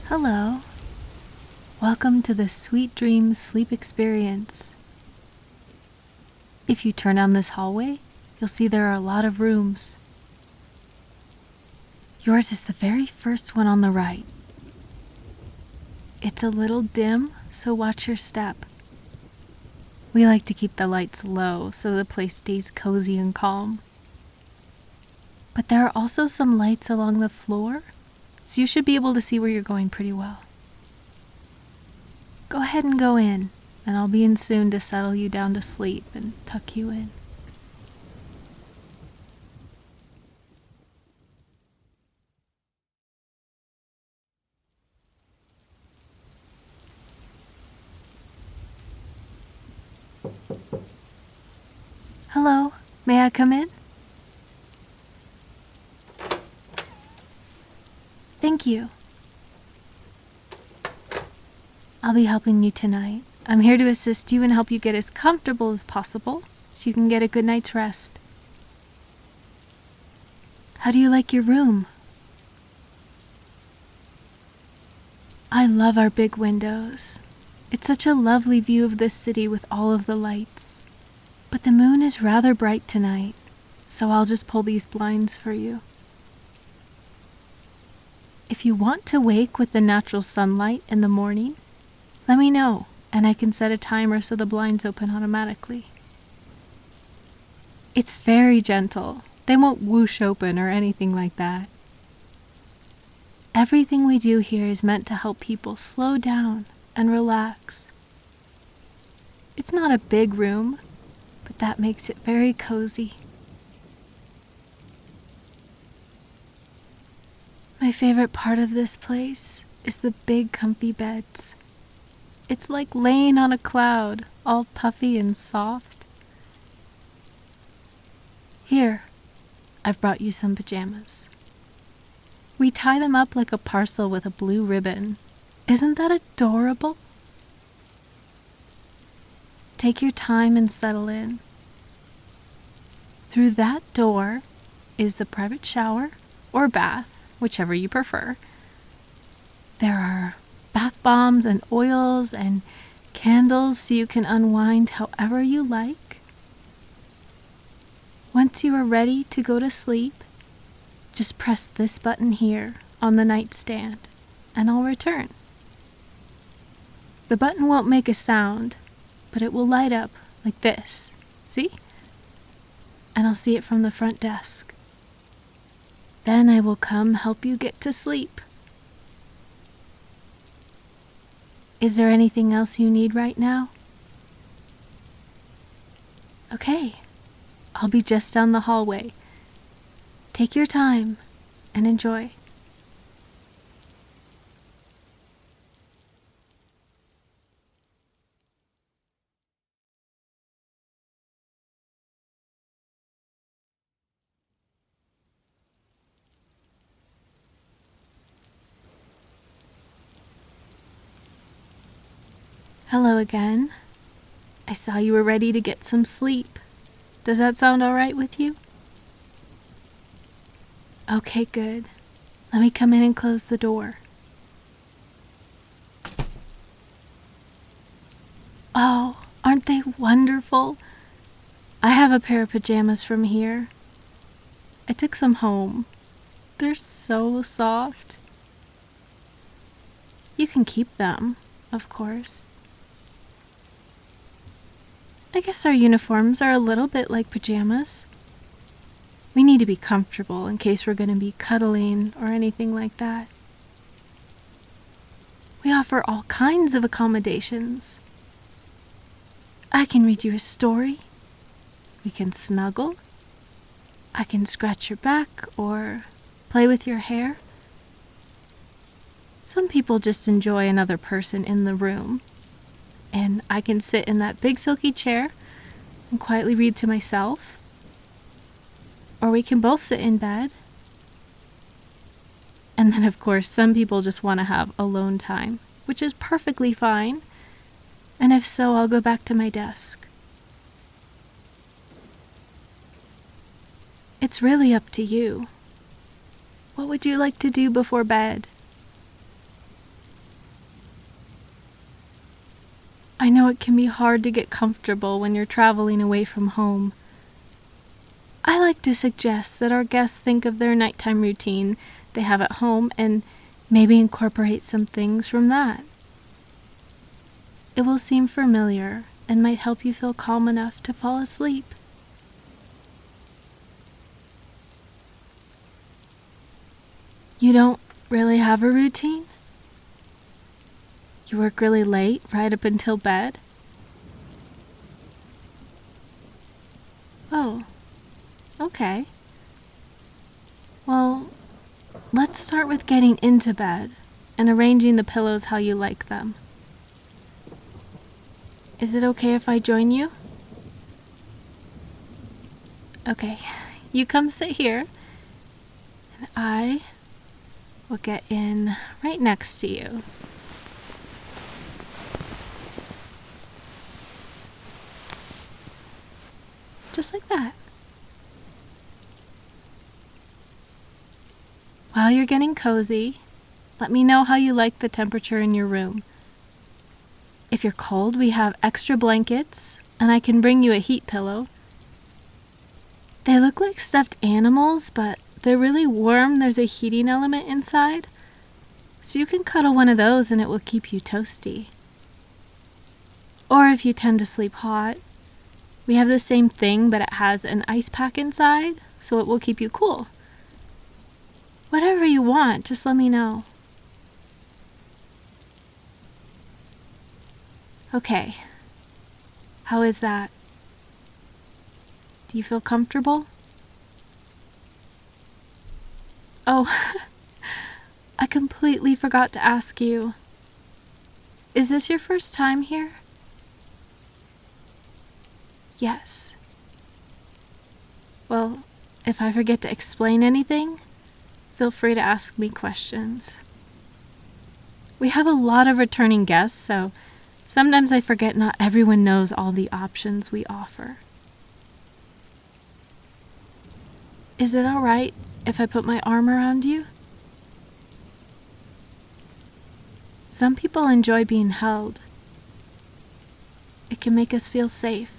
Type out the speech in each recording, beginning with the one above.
Hello. Welcome to the Sweet Dreams Sleep Experience. If you turn down this hallway, you'll see there are a lot of rooms. Yours is the very first one on the right. It's a little dim, so watch your step. We like to keep the lights low so the place stays cozy and calm. But there are also some lights along the floor, so you should be able to see where you're going pretty well. Go ahead and go in, and I'll be in soon to settle you down to sleep and tuck you in. Hello, may I come in? Thank you. I'll be helping you tonight. I'm here to assist you and help you get as comfortable as possible so you can get a good night's rest. How do you like your room? I love our big windows. It's such a lovely view of this city with all of the lights. But the moon is rather bright tonight, so I'll just pull these blinds for you. If you want to wake with the natural sunlight in the morning, let me know, and I can set a timer so the blinds open automatically. It's very gentle. They won't whoosh open or anything like that. Everything we do here is meant to help people slow down and relax. It's not a big room, but that makes it very cozy. My favorite part of this place is the big comfy beds. It's like laying on a cloud, all puffy and soft. Here, I've brought you some pajamas. We tie them up like a parcel with a blue ribbon. Isn't that adorable? Take your time and settle in. Through that door is the private shower or bath, whichever you prefer. There are bath bombs and oils and candles so you can unwind however you like. Once you are ready to go to sleep, just press this button here on the nightstand and I'll return. The button won't make a sound, but it will light up like this. See? And I'll see it from the front desk. Then I will come help you get to sleep. Is there anything else you need right now? Okay, I'll be just down the hallway. Take your time and enjoy. Hello again. I saw you were ready to get some sleep. Does that sound all right with you? Okay, good. Let me come in and close the door. Oh, aren't they wonderful? I have a pair of pajamas from here. I took some home. They're so soft. You can keep them, of course. I guess our uniforms are a little bit like pajamas. We need to be comfortable in case we're going to be cuddling or anything like that. We offer all kinds of accommodations. I can read you a story. We can snuggle. I can scratch your back or play with your hair. Some people just enjoy another person in the room. And I can sit in that big silky chair and quietly read to myself. Or we can both sit in bed. And then, of course, some people just want to have alone time, which is perfectly fine. And if so, I'll go back to my desk. It's really up to you. What would you like to do before bed? I know it can be hard to get comfortable when you're traveling away from home. I like to suggest that our guests think of their nighttime routine they have at home and maybe incorporate some things from that. It will seem familiar and might help you feel calm enough to fall asleep. You don't really have a routine? You work really late, right up until bed? Oh, okay. Well, let's start with getting into bed and arranging the pillows how you like them. Is it okay if I join you? Okay, you come sit here, and I will get in right next to you. Just like that. While you're getting cozy, let me know how you like the temperature in your room. If you're cold, we have extra blankets, and I can bring you a heat pillow. They look like stuffed animals, but they're really warm. There's a heating element inside, so you can cuddle one of those and it will keep you toasty. Or if you tend to sleep hot, we have the same thing, but it has an ice pack inside, so it will keep you cool. Whatever you want, just let me know. Okay, how is that? Do you feel comfortable? Oh, I completely forgot to ask you. Is this your first time here? Yes. Well, if I forget to explain anything, feel free to ask me questions. We have a lot of returning guests, so sometimes I forget not everyone knows all the options we offer. Is it all right if I put my arm around you? Some people enjoy being held. It can make us feel safe.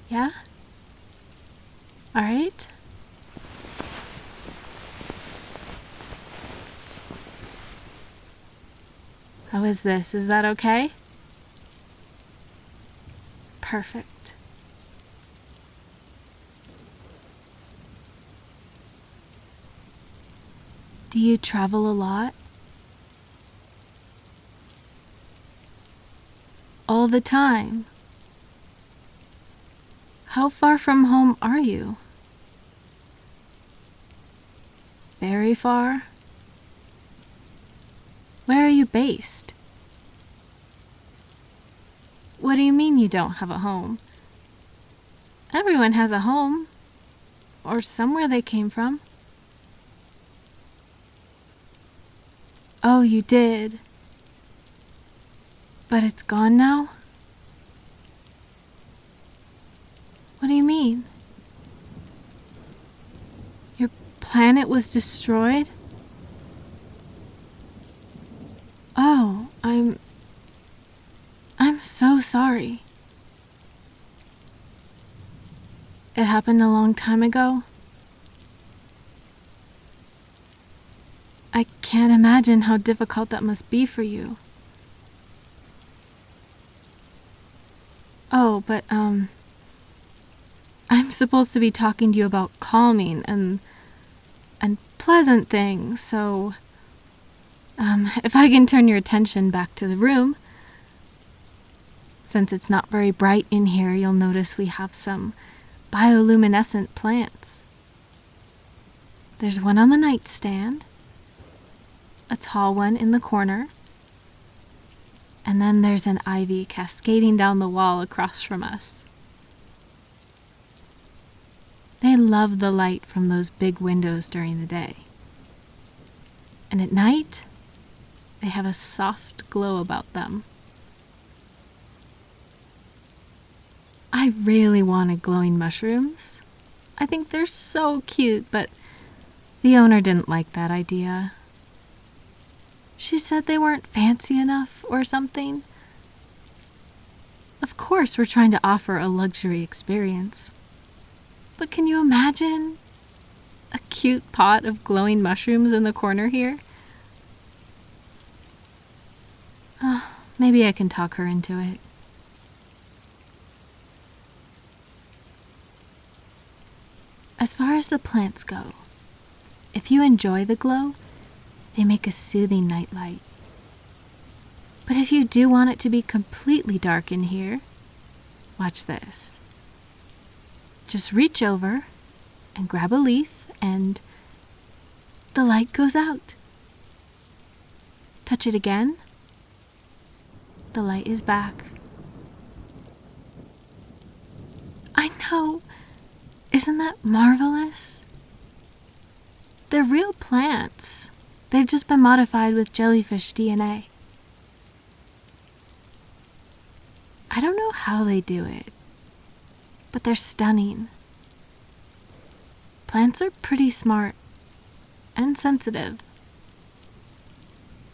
Yeah? All right? How is this? Is that okay? Perfect. Do you travel a lot? All the time? How far from home are you? Very far? Where are you based? What do you mean you don't have a home? Everyone has a home, or somewhere they came from. Oh, you did. But it's gone now? What do you mean? Your planet was destroyed? Oh, I'm so sorry. It happened a long time ago? I can't imagine how difficult that must be for you. Oh, but, I'm supposed to be talking to you about calming and pleasant things, so, if I can turn your attention back to the room. Since it's not very bright in here, you'll notice we have some bioluminescent plants. There's one on the nightstand, a tall one in the corner, and then there's an ivy cascading down the wall across from us. They love the light from those big windows during the day. And at night, they have a soft glow about them. I really wanted glowing mushrooms. I think they're so cute, but the owner didn't like that idea. She said they weren't fancy enough or something. Of course, we're trying to offer a luxury experience. But can you imagine a cute pot of glowing mushrooms in the corner here? Maybe I can talk her into it. As far as the plants go, if you enjoy the glow, they make a soothing nightlight. But if you do want it to be completely dark in here, watch this. Just reach over and grab a leaf and the light goes out. Touch it again. The light is back. I know. Isn't that marvelous? They're real plants. They've just been modified with jellyfish DNA. I don't know how they do it, but they're stunning. Plants are pretty smart and sensitive.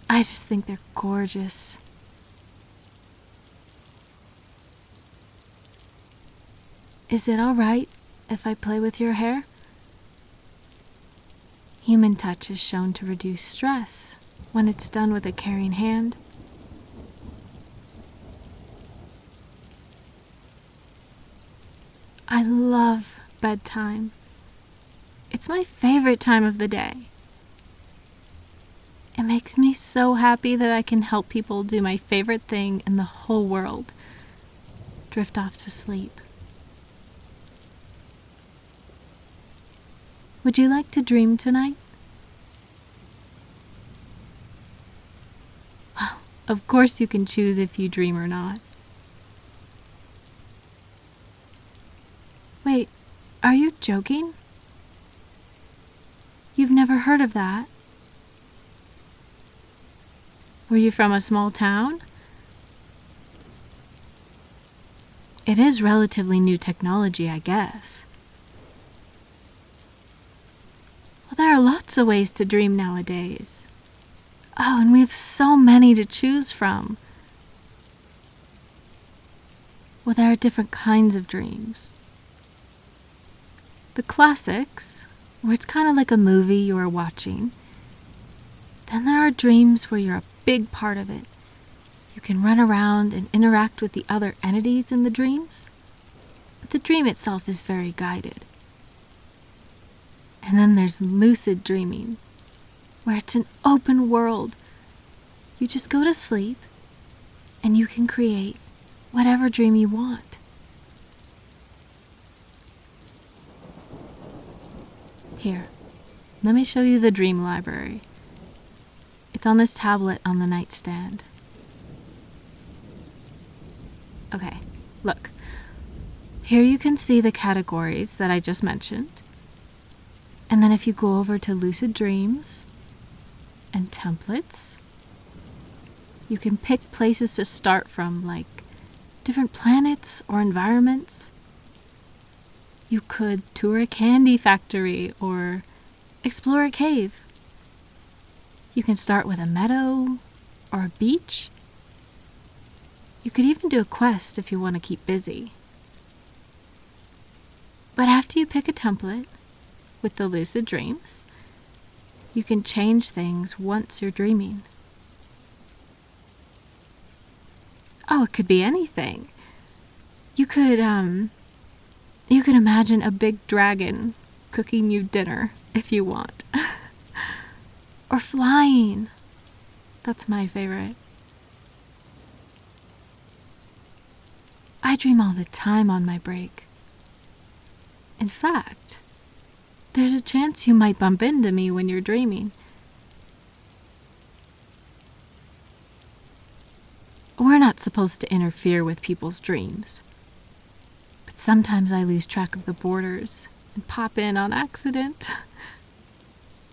I just think they're gorgeous. Is it all right if I play with your hair? Human touch is shown to reduce stress when it's done with a caring hand. I love bedtime. It's my favorite time of the day. It makes me so happy that I can help people do my favorite thing in the whole world, drift off to sleep. Would you like to dream tonight? Well, of course you can choose if you dream or not. Wait, are you joking? You've never heard of that? Were you from a small town? It is relatively new technology, I guess. Well, there are lots of ways to dream nowadays. Oh, and we have so many to choose from. Well, there are different kinds of dreams. The classics, where it's kind of like a movie you are watching. Then there are dreams where you're a big part of it. You can run around and interact with the other entities in the dreams, but the dream itself is very guided. And then there's lucid dreaming, where it's an open world. You just go to sleep, and you can create whatever dream you want. Here, let me show you the dream library. It's on this tablet on the nightstand. Okay, look. Here you can see the categories that I just mentioned. And then if you go over to lucid dreams and templates, you can pick places to start from, like different planets or environments. You could tour a candy factory or explore a cave. You can start with a meadow or a beach. You could even do a quest if you want to keep busy. But after you pick a template with the lucid dreams, you can change things once you're dreaming. Oh, it could be anything. You could imagine a big dragon cooking you dinner if you want. Or flying. That's my favorite. I dream all the time on my break. In fact, there's a chance you might bump into me when you're dreaming. We're not supposed to interfere with people's dreams. But sometimes I lose track of the borders and pop in on accident.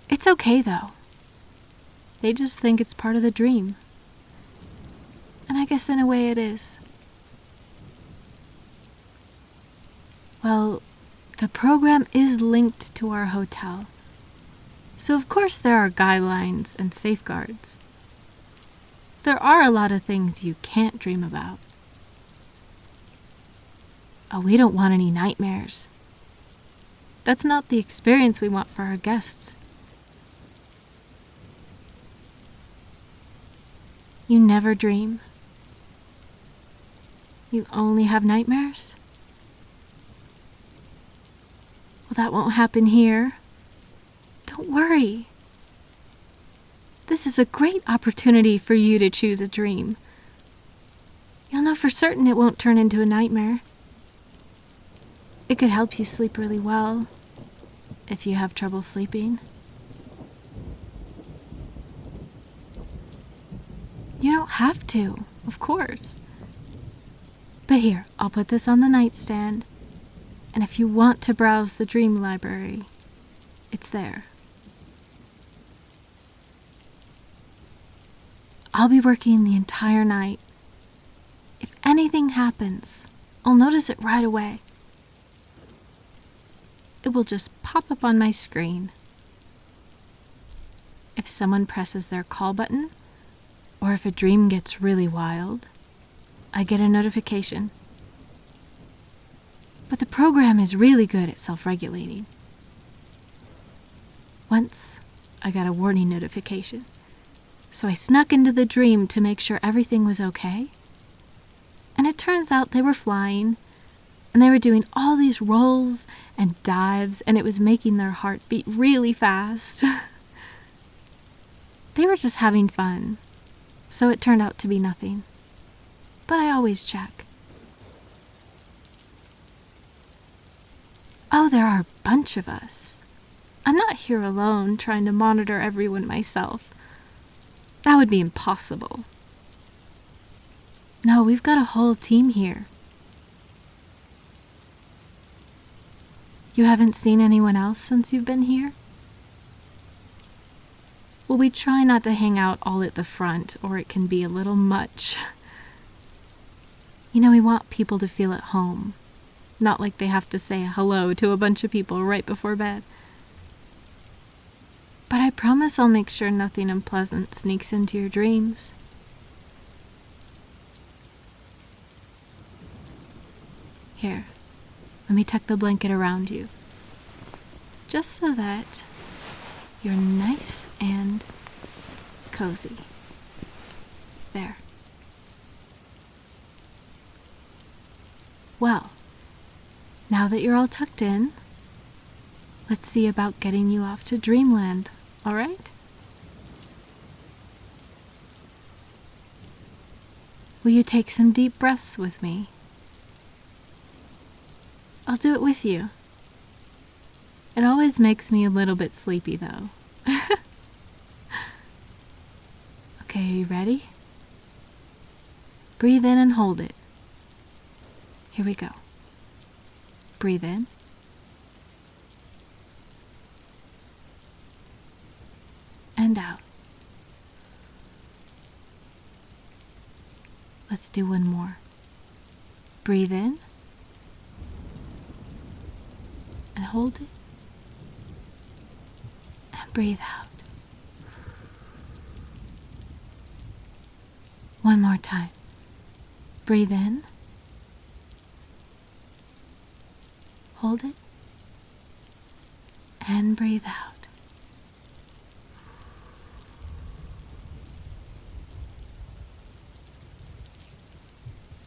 It's okay though. They just think it's part of the dream. And I guess in a way it is. Well, the program is linked to our hotel. So of course there are guidelines and safeguards. there are a lot of things you can't dream about. Oh, we don't want any nightmares. That's not the experience we want for our guests. You never dream. You only have nightmares? Well, that won't happen here. Don't worry. This is a great opportunity for you to choose a dream. You'll know for certain it won't turn into a nightmare. It could help you sleep really well if you have trouble sleeping. You don't have to, of course. But here, I'll put this on the nightstand, and if you want to browse the dream library, it's there. I'll be working the entire night. If anything happens, I'll notice it right away. It will just pop up on my screen. If someone presses their call button, or if a dream gets really wild, I get a notification. But the program is really good at self-regulating. Once, I got a warning notification, so I snuck into the dream to make sure everything was okay. And it turns out they were flying, and they were doing all these rolls and dives, and it was making their heart beat really fast. They were just having fun, so it turned out to be nothing. But I always check. Oh, there are a bunch of us. I'm not here alone trying to monitor everyone myself. That would be impossible. No, we've got a whole team here. You haven't seen anyone else since you've been here? Well, we try not to hang out all at the front, or it can be a little much. You know, we want people to feel at home, not like they have to say hello to a bunch of people right before bed. But I promise I'll make sure nothing unpleasant sneaks into your dreams. Here, let me tuck the blanket around you, just so that you're nice and cozy. There. Well, now that you're all tucked in, let's see about getting you off to dreamland, all right? Will you take some deep breaths with me? I'll do it with you. It always makes me a little bit sleepy, though. Okay, are you ready? Breathe in and hold it. Here we go. Breathe in. And out. Let's do one more. Breathe in. And hold it. And breathe out. One more time. Breathe in. Hold it. And breathe out.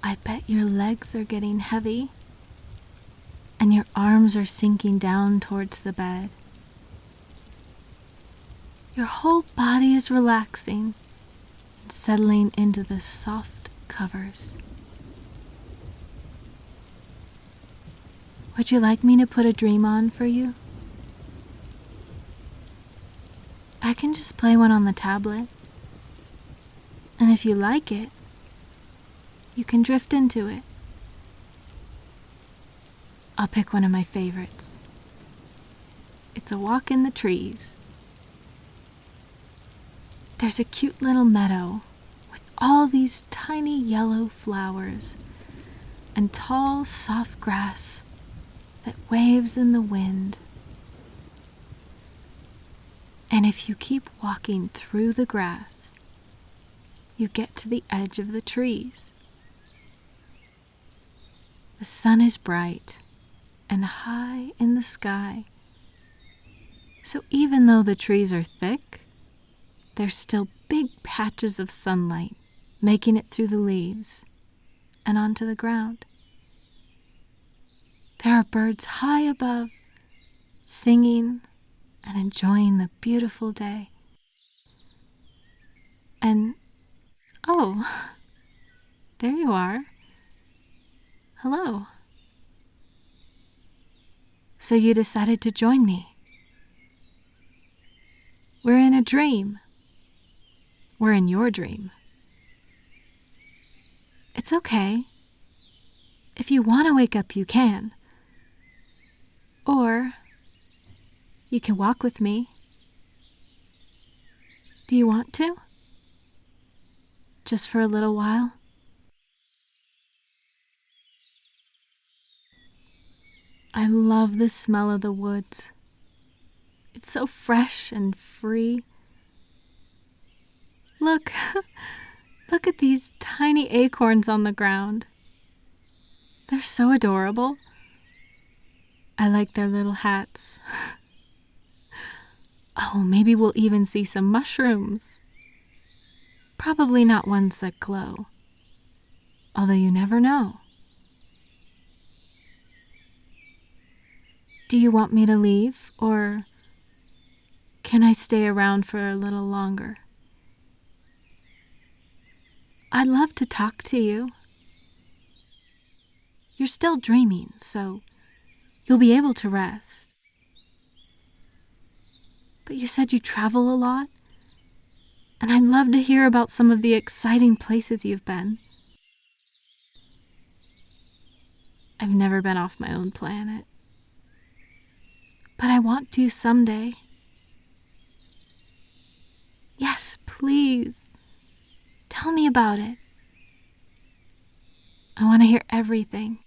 I bet your legs are getting heavy, and your arms are sinking down towards the bed. Your whole body is relaxing and settling into the soft covers. Would you like me to put a dream on for you? I can just play one on the tablet. And if you like it, you can drift into it. I'll pick one of my favorites. It's a walk in the trees. There's a cute little meadow with all these tiny yellow flowers and tall, soft grass that waves in the wind. And if you keep walking through the grass, you get to the edge of the trees. The sun is bright and high in the sky. So even though the trees are thick, there's still big patches of sunlight making it through the leaves and onto the ground. There are birds high above, singing and enjoying the beautiful day. And, oh, there you are. Hello. So you decided to join me. We're in a dream. We're in your dream. It's okay. If you want to wake up, you can. Or you can walk with me. Do you want to? Just for a little while? I love the smell of the woods. It's so fresh and free. Look, look at these tiny acorns on the ground. They're so adorable. I like their little hats. Oh, maybe we'll even see some mushrooms. Probably not ones that glow, although you never know. Do you want me to leave, or can I stay around for a little longer? I'd love to talk to you. You're still dreaming, so you'll be able to rest. But you said you travel a lot, and I'd love to hear about some of the exciting places you've been. I've never been off my own planet, but I want to someday. Yes, please. Tell me about it. I want to hear everything.